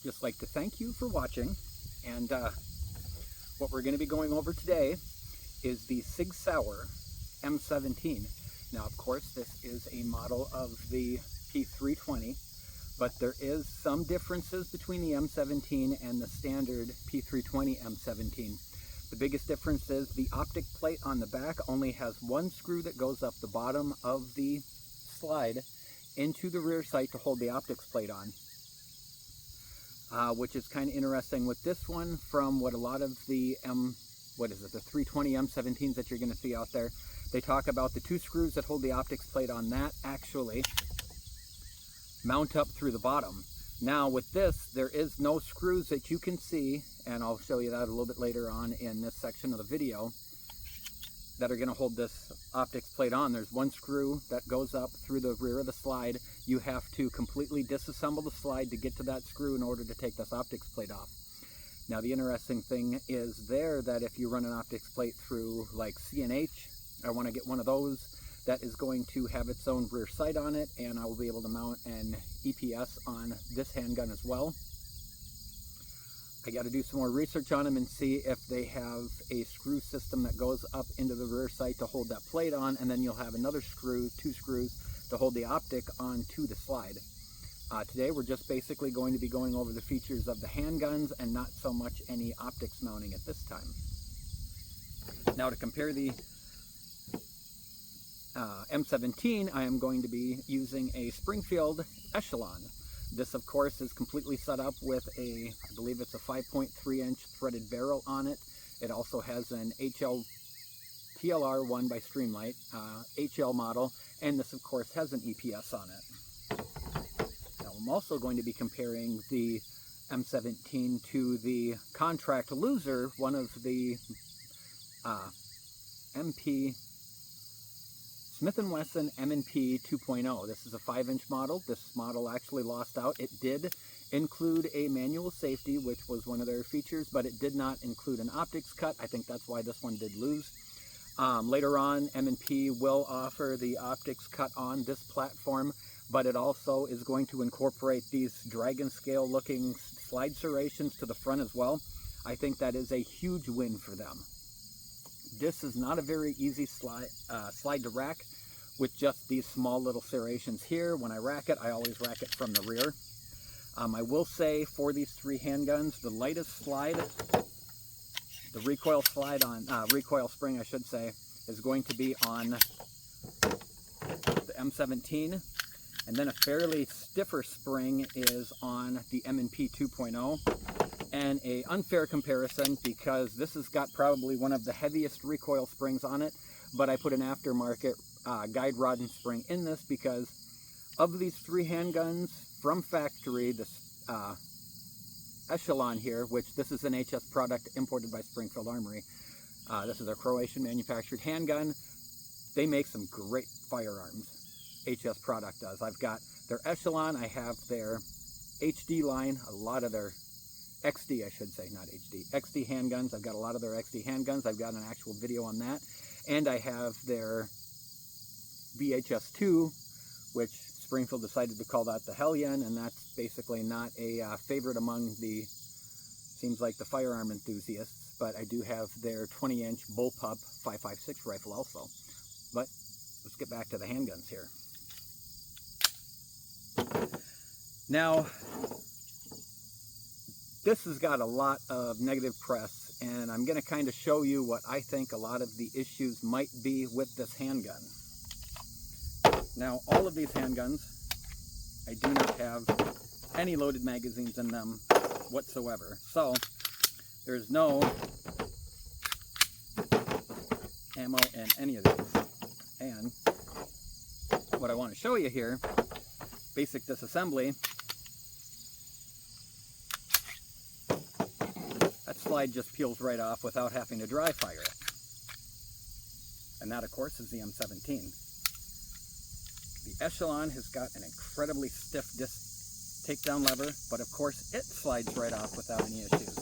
just like to thank you for watching, and what we're going to be going over today is the SIG Sauer M17. Now, of course, this is a model of the P320, but there is some differences between the M17 and the standard P320 M17. The biggest difference is the optic plate on the back only has one screw that goes up the bottom of the slide into the rear sight to hold the optics plate on, which is kind of interesting with this one from what a lot of the the 320 M17s that you're going to see out there. They talk about the two screws that hold the optics plate on that actually mount up through the bottom. Now with this, there is no screws that you can see, and I'll show you that a little bit later on in this section of the video, that are going to hold this optics plate on. There's one screw that goes up through the rear of the slide. You have to completely disassemble the slide to get to that screw in order to take this optics plate off. Now the interesting thing is there that if you run an optics plate through like C&H, I want to get one of those that is going to have its own rear sight on it, and I will be able to mount an EPS on this handgun as well. I got to do some more research on them and see if they have a screw system that goes up into the rear sight to hold that plate on, and then you'll have another screw, two screws, to hold the optic onto the slide. Today we're just basically going to be going over the features of the handguns and not so much any optics mounting at this time. Now to compare the M17, I am going to be using a Springfield Echelon. This, of course, is completely set up with I believe it's a 5.3-inch threaded barrel on it. It also has an TLR1 by Streamlight HL model, and this, of course, has an EPS on it. Now, I'm also going to be comparing the M17 to the contract loser, one of the Smith & Wesson M&P 2.0. This is a 5-inch model. This model actually lost out. It did include a manual safety, which was one of their features, but it did not include an optics cut. I think that's why this one did lose. Later on, M&P will offer the optics cut on this platform, but it also is going to incorporate these dragon scale looking slide serrations to the front as well. I think that is a huge win for them. This is not a very easy slide to rack with just these small little serrations here. When I rack it, I always rack it from the rear. I will say for these three handguns, the lightest slide, the recoil slide on, recoil spring I should say, is going to be on the M17, and then a fairly stiffer spring is on the M&P 2.0. And an unfair comparison, because this has got probably one of the heaviest recoil springs on it, but I put an aftermarket guide rod and spring in this because of these three handguns from factory, this Echelon here, which this is an HS product imported by Springfield Armory. This is a Croatian manufactured handgun. They make some great firearms. HS product does. I've got their Echelon, I have their HD line, a lot of their XD, I should say, not HD. XD handguns. I've got a lot of their XD handguns. I've got an actual video on that. And I have their VHS2, which Springfield decided to call that the Hellion, and that's basically not a favorite among the, seems like, the firearm enthusiasts, but I do have their 20-inch bullpup 5.56 rifle also. But let's get back to the handguns here. Now, this has got a lot of negative press, and I'm going to kind of show you what I think a lot of the issues might be with this handgun. Now, all of these handguns, I do not have any loaded magazines in them whatsoever. So, there's no ammo in any of these. And what I want to show you here, basic disassembly, that slide just peels right off without having to dry fire it. And that, of course, is the M17. The Echelon has got an incredibly stiff disc takedown lever, but of course it slides right off without any issues.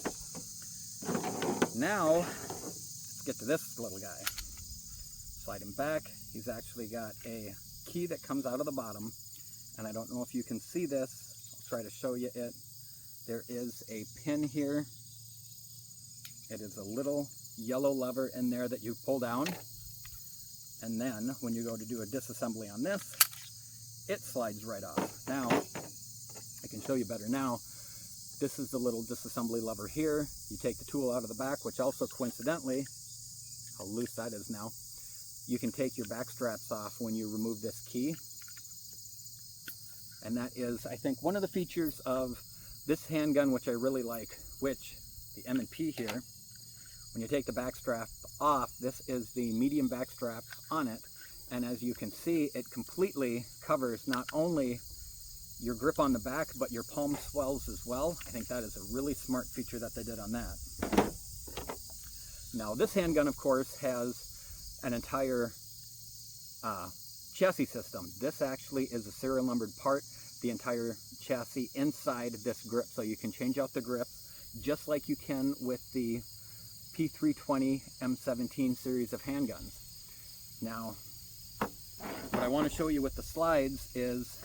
Now, let's get to this little guy. Slide him back. He's actually got a key that comes out of the bottom, and I don't know if you can see this. I'll try to show you it there is a pin here. It is a little yellow lever in there that you pull down, and then when you go to do a disassembly on this, it slides right off. Now, I can show you better now. This is the little disassembly lever here. You take the tool out of the back, which also coincidentally, how loose that is now, you can take your back straps off when you remove this key. And that is, I think, one of the features of this handgun, which I really like, which, the M&P here, when you take the back strap off, this is the medium back strap on it. And as you can see, it completely covers not only your grip on the back, but your palm swells as well. I think that is a really smart feature that they did on that. Now, this handgun, of course, has an entire chassis system. This actually is a serial numbered part, the entire chassis inside this grip, so you can change out the grips just like you can with the P320 M17 series of handguns. Now, what I want to show you with the slides is,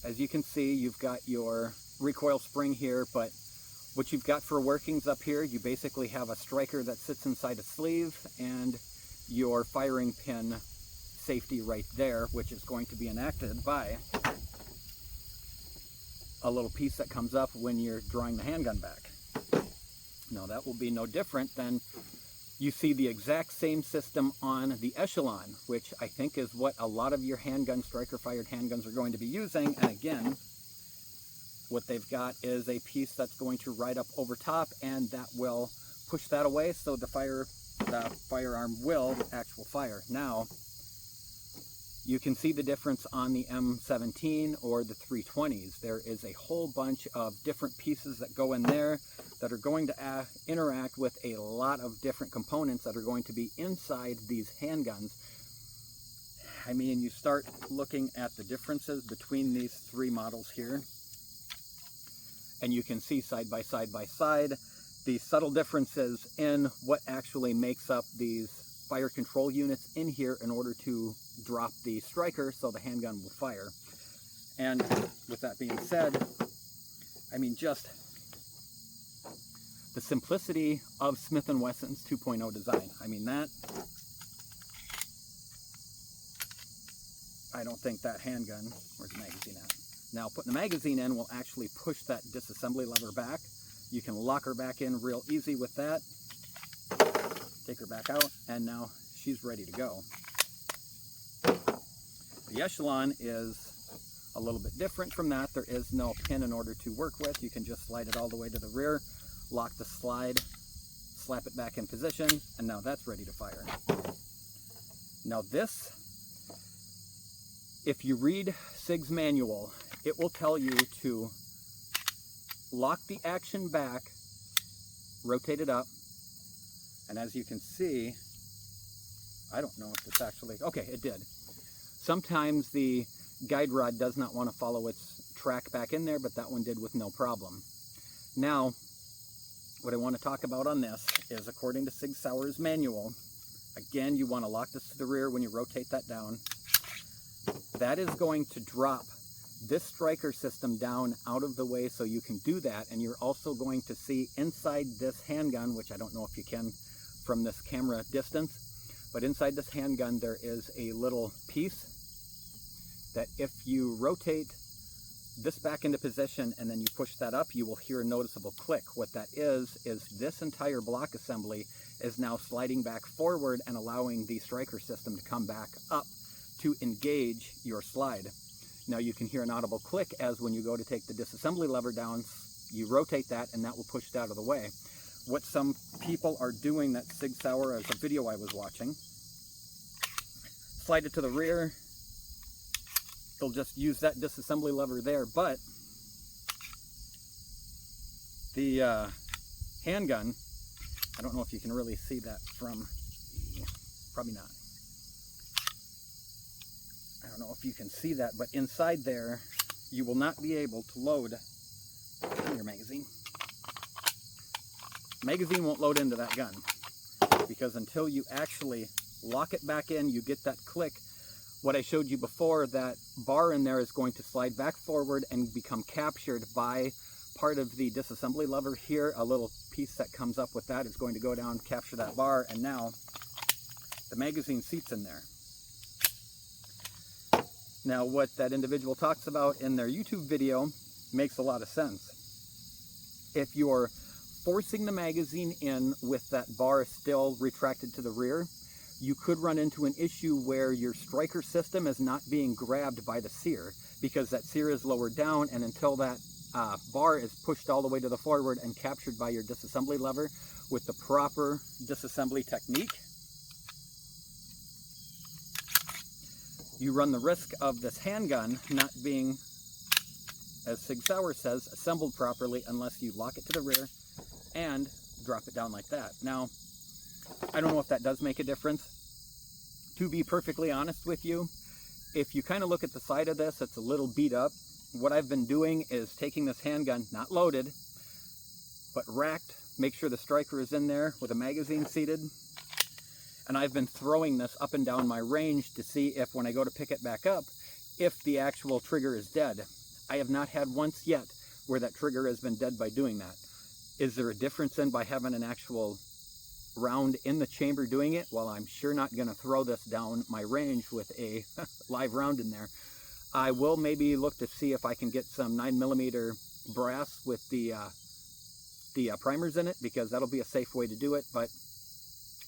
as you can see, you've got your recoil spring here, but what you've got for workings up here, you basically have a striker that sits inside a sleeve and your firing pin safety right there, which is going to be enacted by a little piece that comes up when you're drawing the handgun back. Now, that will be no different than you see the exact same system on the Echelon, which I think is what a lot of your handgun, striker-fired handguns are going to be using. And again, what they've got is a piece that's going to ride up over top, and that will push that away so the firearm will actual fire. Now, you can see the difference on the M17 or the 320s. There is a whole bunch of different pieces that go in there that are going to interact with a lot of different components that are going to be inside these handguns. I mean, you start looking at the differences between these three models here, and you can see side by side the subtle differences in what actually makes up these fire control units in here in order to drop the striker so the handgun will fire. And with that being said, I mean, just the simplicity of Smith & Wesson's 2.0 design. I mean, that, I don't think that handgun, where's the magazine at? Now, putting the magazine in will actually push that disassembly lever back. You can lock her back in real easy with that. Take her back out, and now she's ready to go. The Echelon is a little bit different from that. There is no pin in order to work with. You can just slide it all the way to the rear, lock the slide, slap it back in position, and now that's ready to fire. Now this, if you read SIG's manual, it will tell you to lock the action back, rotate it up, and as you can see, I don't know if it's actually, okay, it did. Sometimes the guide rod does not want to follow its track back in there, but that one did with no problem. Now, what I want to talk about on this is, according to SIG Sauer's manual, again, you want to lock this to the rear when you rotate that down. That is going to drop this striker system down out of the way so you can do that, and you're also going to see inside this handgun, which I don't know if you can from this camera distance, but inside this handgun there is a little piece that if you rotate this back into position and then you push that up, you will hear a noticeable click. What that is this entire block assembly is now sliding back forward and allowing the striker system to come back up to engage your slide. Now you can hear an audible click as when you go to take the disassembly lever down, you rotate that and that will push it out of the way. What some people are doing, that SIG Sauer, as a video I was watching, slide it to the rear, they'll just use that disassembly lever there, but the handgun, I don't know if you can really see that from, probably not. I don't know if you can see that, but inside there, you will not be able to load your magazine. Magazine won't load into that gun, because until you actually lock it back in, you get that click. What I showed you before, that bar in there is going to slide back forward and become captured by part of the disassembly lever here, a little piece that comes up with that is going to go down, capture that bar, and now the magazine seat's in there. Now, what that individual talks about in their YouTube video makes a lot of sense. If you're forcing the magazine in with that bar still retracted to the rear, you could run into an issue where your striker system is not being grabbed by the sear, because that sear is lowered down, and until that bar is pushed all the way to the forward and captured by your disassembly lever with the proper disassembly technique, you run the risk of this handgun not being, as SIG Sauer says, assembled properly unless you lock it to the rear and drop it down like that. Now, I don't know if that does make a difference. To be perfectly honest with you, if you kind of look at the side of this, it's a little beat up. What I've been doing is taking this handgun, not loaded, but racked, make sure the striker is in there with a magazine seated, and I've been throwing this up and down my range to see if when I go to pick it back up, if the actual trigger is dead. I have not had once yet where that trigger has been dead by doing that. Is there a difference in by having an actual round in the chamber doing it? Well, I'm sure not going to throw this down my range with a live round in there. I will maybe look to see if I can get some 9mm brass with the primers in it, because that'll be a safe way to do it, but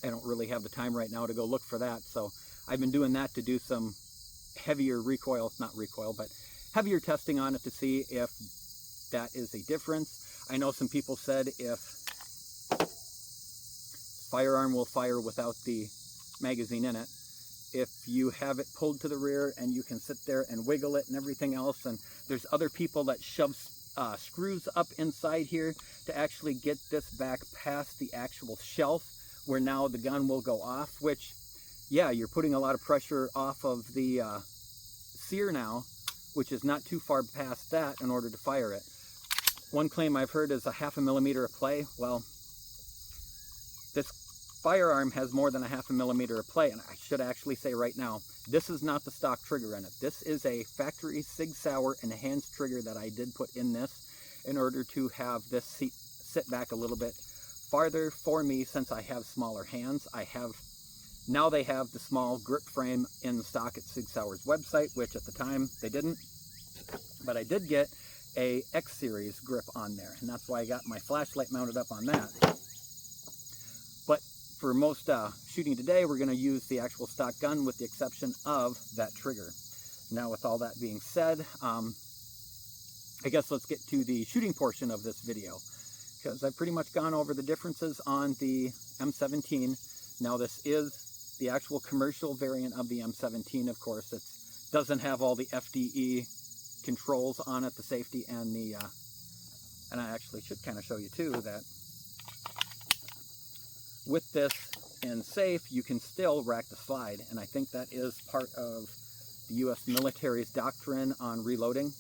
I don't really have the time right now to go look for that. So I've been doing that to do some heavier recoil, not recoil, but heavier testing on it to see if that is a difference. I know some people said if firearm will fire without the magazine in it, if you have it pulled to the rear and you can sit there and wiggle it and everything else, and there's other people that shove screws up inside here to actually get this back past the actual shelf where now the gun will go off, which, yeah, you're putting a lot of pressure off of the sear now, which is not too far past that in order to fire it. One claim I've heard is 0.5 millimeter of play. Well, this firearm has more than 0.5 millimeter of play, and I should actually say right now, this is not the stock trigger in it. This is a factory SIG Sauer enhanced trigger that I did put in this in order to have this seat sit back a little bit farther for me, since I have smaller hands. Now they have the small grip frame in stock at SIG Sauer's website, which at the time they didn't, but I did get a X series grip on there, and that's why I got my flashlight mounted up on that. But for most shooting today, we're going to use the actual stock gun with the exception of that trigger. Now, with all that being said, I guess let's get to the shooting portion of this video, because I've pretty much gone over the differences on the M17. Now, this is the actual commercial variant of the M17. Of course, it doesn't have all the FDE controls on it, the safety and the, and I actually should kind of show you too that with this in safe, you can still rack the slide, and I think that is part of the U.S. military's doctrine on reloading.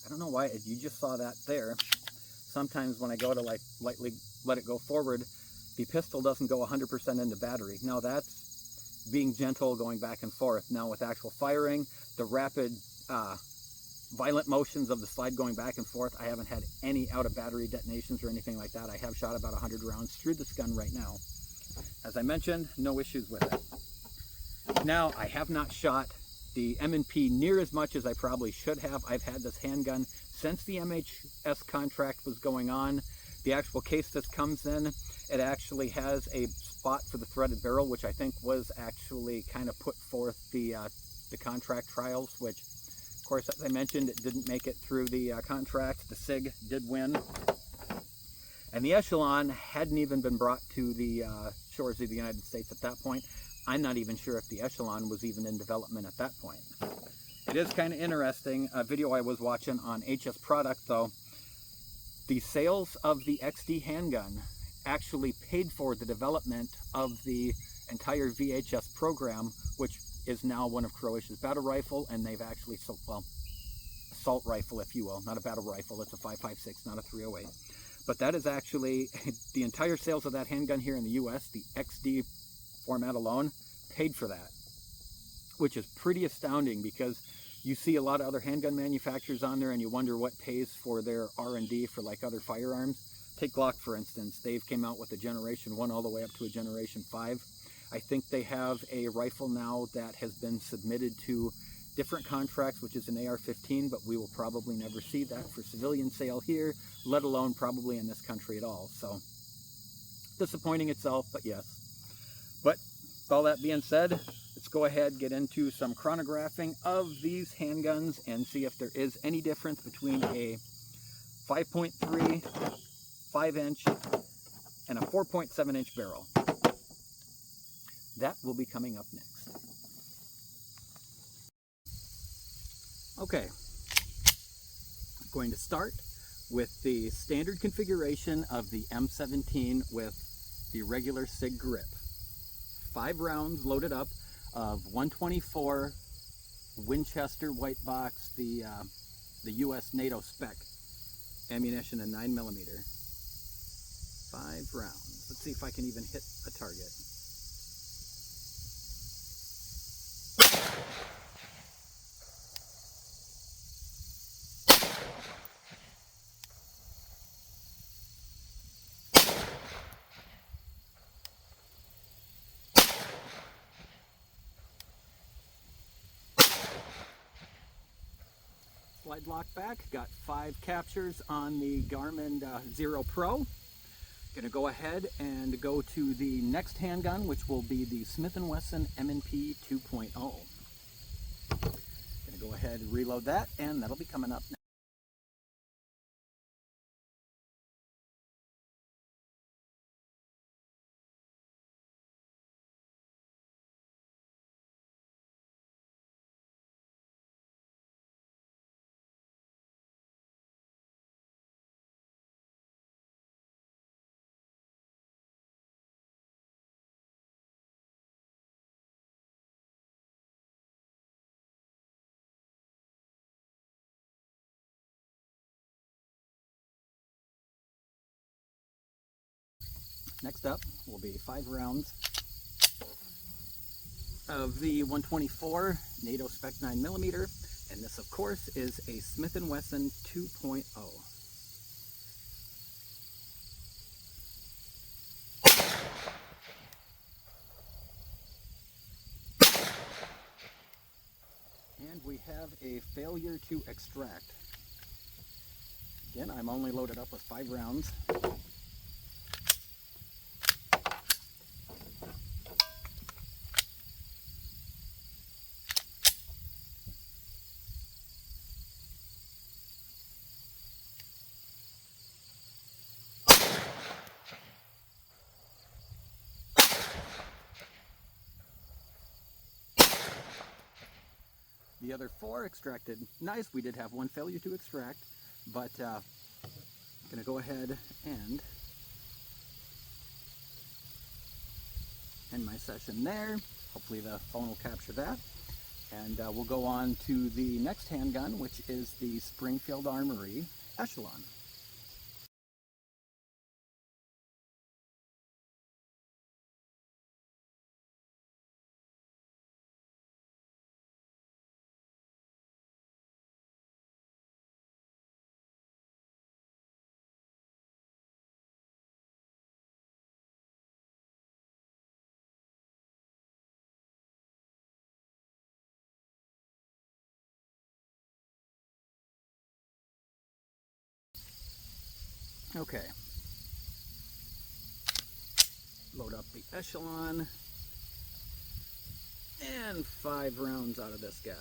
I don't know why, you just saw that there. Sometimes when I go to like lightly let it go forward, the pistol doesn't go 100% into battery. Now that's being gentle, going back and forth. Now with actual firing, the rapid, violent motions of the slide going back and forth, I haven't had any out of battery detonations or anything like that. I have shot about 100 rounds through this gun right now. As I mentioned, no issues with it. Now, I have not shot the M&P near as much as I probably should have. I've had this handgun since the MHS contract was going on. The actual case this comes in, it actually has a spot for the threaded barrel, which I think was actually kind of put forth the contract trials, which, of course, as I mentioned, it didn't make it through the contract. The SIG did win. And the Echelon hadn't even been brought to the shores of the United States at that point. I'm not even sure if the Echelon was even in development at that point. It is kind of interesting, a video I was watching on HS Product, though. The sales of the XD handgun actually paid for the development of the entire VHS program, which is now one of Croatia's battle rifle, and they've actually, well, assault rifle, if you will, not a battle rifle, it's a 5.56, not a 308. But that is actually, the entire sales of that handgun here in the US, the XD format alone, paid for that, which is pretty astounding, because You see a lot of other handgun manufacturers on there and you wonder what pays for their R&D for like other firearms. Take Glock for instance. They've came out with a Generation 1 all the way up to a Generation 5. I think they have a rifle now that has been submitted to different contracts, which is an AR-15, but we will probably never see that for civilian sale here, let alone probably in this country at all. So disappointing itself, but yes. But with all that being said, let's go ahead and get into some chronographing of these handguns and see if there is any difference between a 5.3, 5-inch, and a 4.7-inch barrel. That will be coming up next. Okay, I'm going to start with the standard configuration of the M17 with the regular SIG grip. 5 rounds loaded up of 124 Winchester white box, the US NATO spec ammunition and 9mm. 5 rounds. Let's see if I can even hit a target. Slide lock back, got 5 captures on the Garmin Zero Pro. Gonna go ahead and go to the next handgun, which will be the Smith & Wesson M&P 2.0. Gonna go ahead and reload that, and that'll be coming up next. Next up will be 5 rounds of the 124 NATO spec 9mm, and this of course is a Smith & Wesson 2.0. And we have a failure to extract. Again, I'm only loaded up with 5 rounds. The other 4 extracted nice. We did have 1 failure to extract, but I'm going to go ahead and end my session there. Hopefully the phone will capture that. And we'll go on to the next handgun, which is the Springfield Armory Echelon. Okay, load up the Echelon, and 5 rounds out of this guy.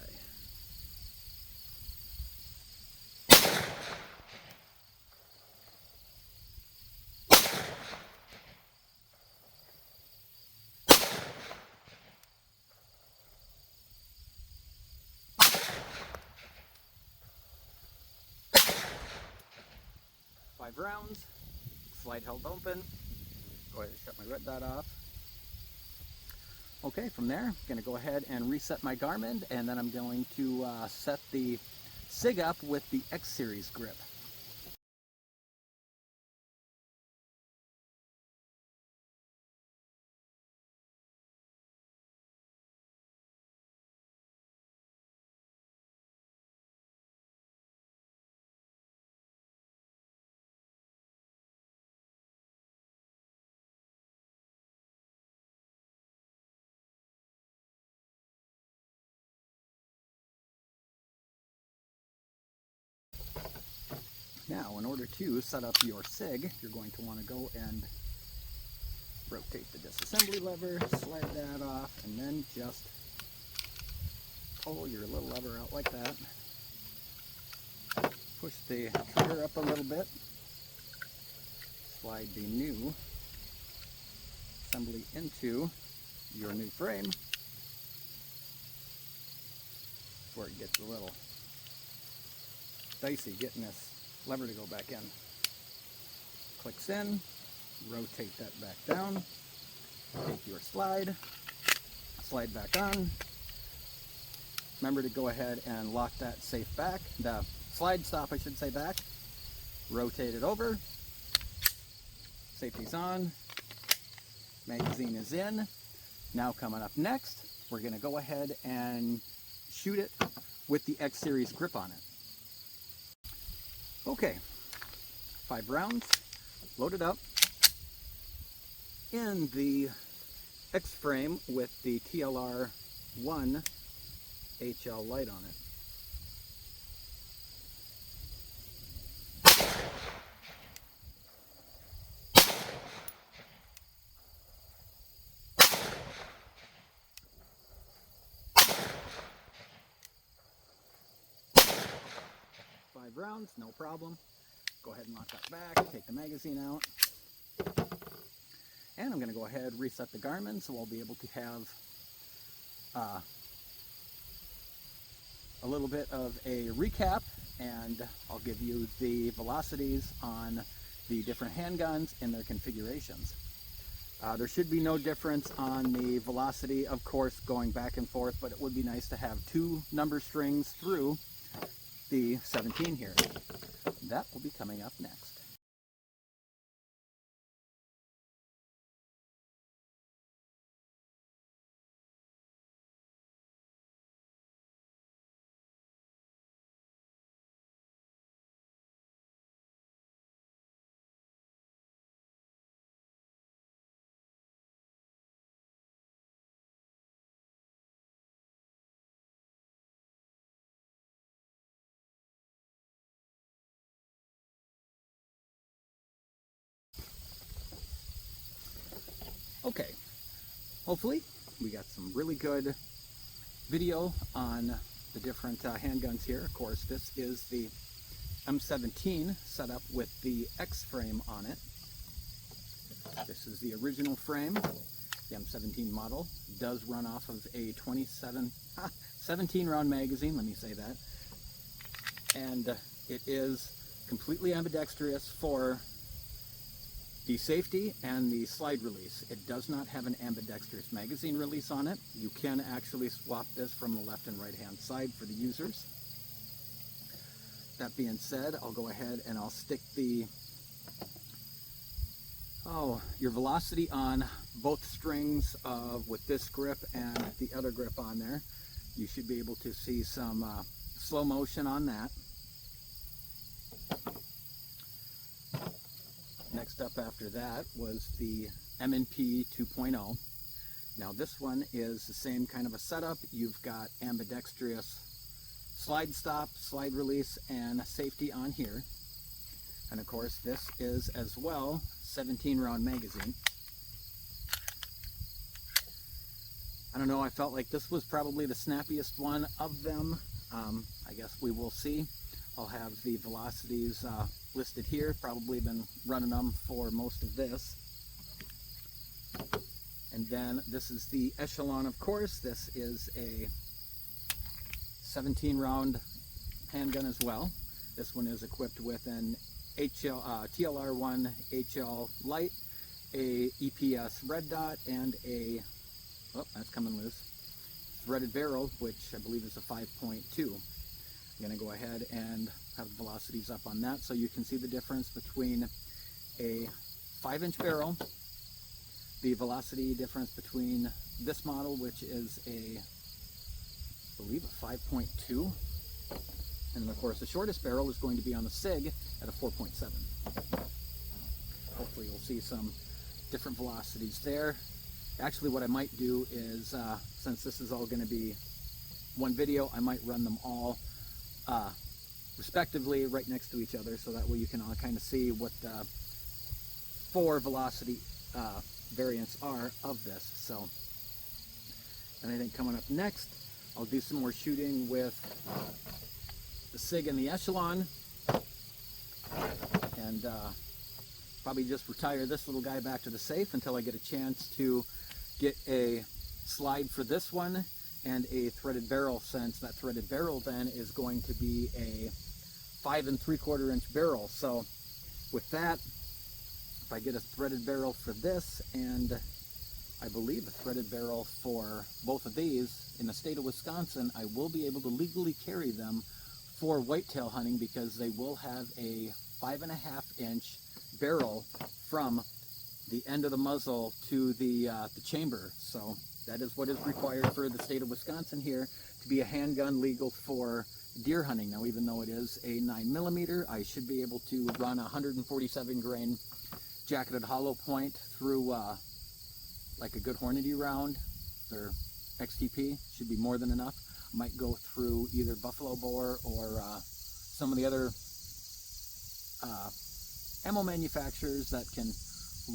Rounds, slide held open. Go ahead and shut my red dot off. Okay, from there, I'm going to go ahead and reset my Garmin, and then I'm going to set the SIG up with the X Series grip. Now, in order to set up your SIG, you're going to want to go and rotate the disassembly lever, slide that off, and then just pull your little lever out like that. Push the trigger up a little bit. Slide the new assembly into your new frame. That's where it gets a little dicey getting this lever to go back in. Clicks in, rotate that back down, take your slide back on. Remember to go ahead and lock that safe back, the slide stop I should say back, rotate it over, safety's on, magazine is in. Now coming up next, we're going to go ahead and shoot it with the X series grip on it. Okay, 5 rounds loaded up in the X frame with the TLR 1 HL light on it. Rounds, no problem. Go ahead and lock that back, take the magazine out. And I'm going to go ahead and reset the Garmin so I'll be able to have a little bit of a recap, and I'll give you the velocities on the different handguns and their configurations. There should be no difference on the velocity, of course, going back and forth, but it would be nice to have 2 number strings through the 17 here. That will be coming up next. Okay, hopefully we got some really good video on the different handguns here. Of course, this is the M17 set up with the X frame on it. This is the original frame. The M17 model does run off of a 17 round magazine, let me say that. And it is completely ambidextrous for the safety and the slide release. It does not have an ambidextrous magazine release on it. You can actually swap this from the left and right hand side for the users. That being said, I'll go ahead and I'll stick the your velocity on both strings with this grip and the other grip on there. You should be able to see some slow motion on that. Next up after that was the M&P 2.0. Now this one is the same kind of a setup. You've got ambidextrous slide stop, slide release, and safety on here. And of course this is as well 17 round magazine. I don't know, I felt like this was probably the snappiest one of them. I guess we will see. I'll have the velocities listed here. Probably been running them for most of this. And then this is the Echelon, of course. This is a 17 round handgun as well. This one is equipped with an TLR1 HL light, a EPS red dot, and a, oh, that's coming loose, threaded barrel, which I believe is a 5.2. I'm going to go ahead and have velocities up on that so you can see the difference between a 5-inch barrel, the velocity difference between this model, which is a, I believe, a 5.2, and of course the shortest barrel is going to be on the SIG at a 4.7. Hopefully you'll see some different velocities there. Actually, what I might do is, since this is all going to be one video, I might run them all respectively right next to each other, so that way you can all kind of see what the 4 velocity variants are of this. So, and I think coming up next, I'll do some more shooting with the SIG and the Echelon, and probably just retire this little guy back to the safe until I get a chance to get a slide for this one and a threaded barrel, since that threaded barrel then is going to be a 5 3/4 inch barrel. So with that, if I get a threaded barrel for this, and I believe a threaded barrel for both of these in the state of Wisconsin, I will be able to legally carry them for whitetail hunting, because they will have a 5.5 inch barrel from the end of the muzzle to the chamber. So that is what is required for the state of Wisconsin here to be a handgun legal for deer hunting. Now, even though it is a 9mm, I should be able to run a 147 grain jacketed hollow point through like a good Hornady round or XTP. Should be more than enough. Might go through either buffalo bore or some of the other ammo manufacturers that can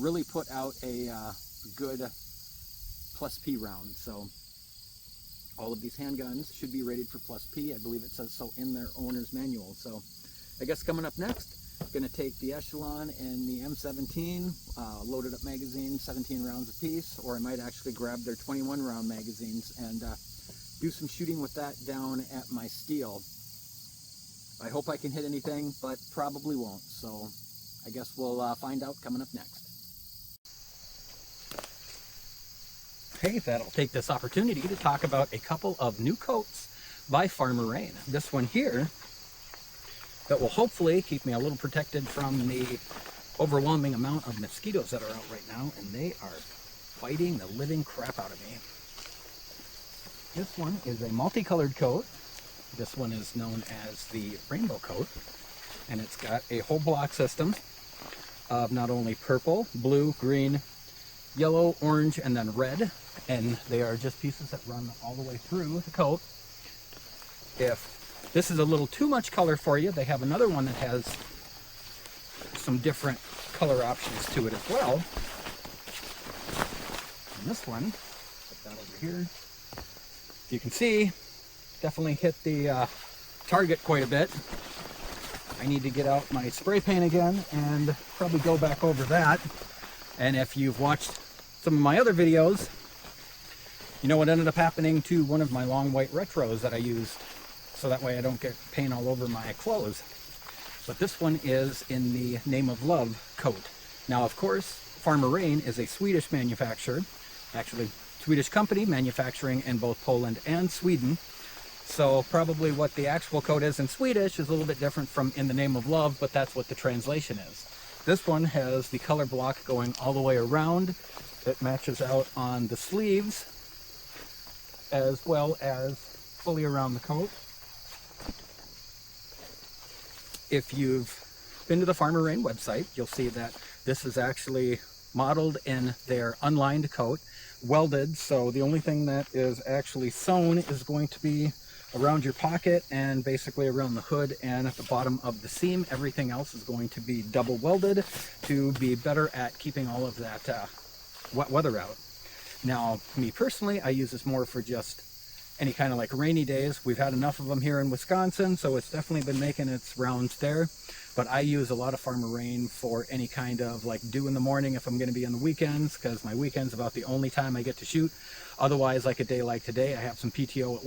really put out a good plus P round. So all of these handguns should be rated for plus P. I believe it says so in their owner's manual. So I guess coming up next, I'm going to take the Echelon and the M17, loaded up magazines, 17 rounds apiece, or I might actually grab their 21 round magazines and do some shooting with that down at my steel. I hope I can hit anything, but probably won't. So I guess we'll find out coming up next. Hey, that'll take this opportunity to talk about a couple of new coats by Farmer Rain. This one here that will hopefully keep me a little protected from the overwhelming amount of mosquitoes that are out right now, and they are biting the living crap out of me. This one is a multicolored coat. This one is known as the rainbow coat, and it's got a whole block system of not only purple, blue, green, yellow, orange, and then red, and they are just pieces that run all the way through the coat. If this is a little too much color for you, they have another one that has some different color options to it as well. And this one, put that over here. You can see, definitely hit the target quite a bit. I need to get out my spray paint again and probably go back over that. And if you've watched some of my other videos, you know what ended up happening to one of my long white retros that I used, so that way I don't get paint all over my clothes. But this one is in the Name of Love coat. Now, of course, Farmer Rain is a Swedish manufacturer, actually Swedish company manufacturing in both Poland and Sweden. So probably what the actual coat is in Swedish is a little bit different from in the Name of Love, but that's what the translation is. This one has the color block going all the way around. It matches out on the sleeves as well as fully around the coat. If you've been to the Farmer Rain website, you'll see that this is actually modeled in their unlined coat, welded, so the only thing that is actually sewn is going to be around your pocket and basically around the hood and at the bottom of the seam. Everything else is going to be double welded to be better at keeping all of that wet weather out. Now, me personally, I use this more for just any kind of like rainy days. We've had enough of them here in Wisconsin, so it's definitely been making its rounds there. But I use a lot of Farmer Rain for any kind of like dew in the morning if I'm going to be on the weekends, because my weekend's about the only time I get to shoot. Otherwise, like a day like today, I have some PTO at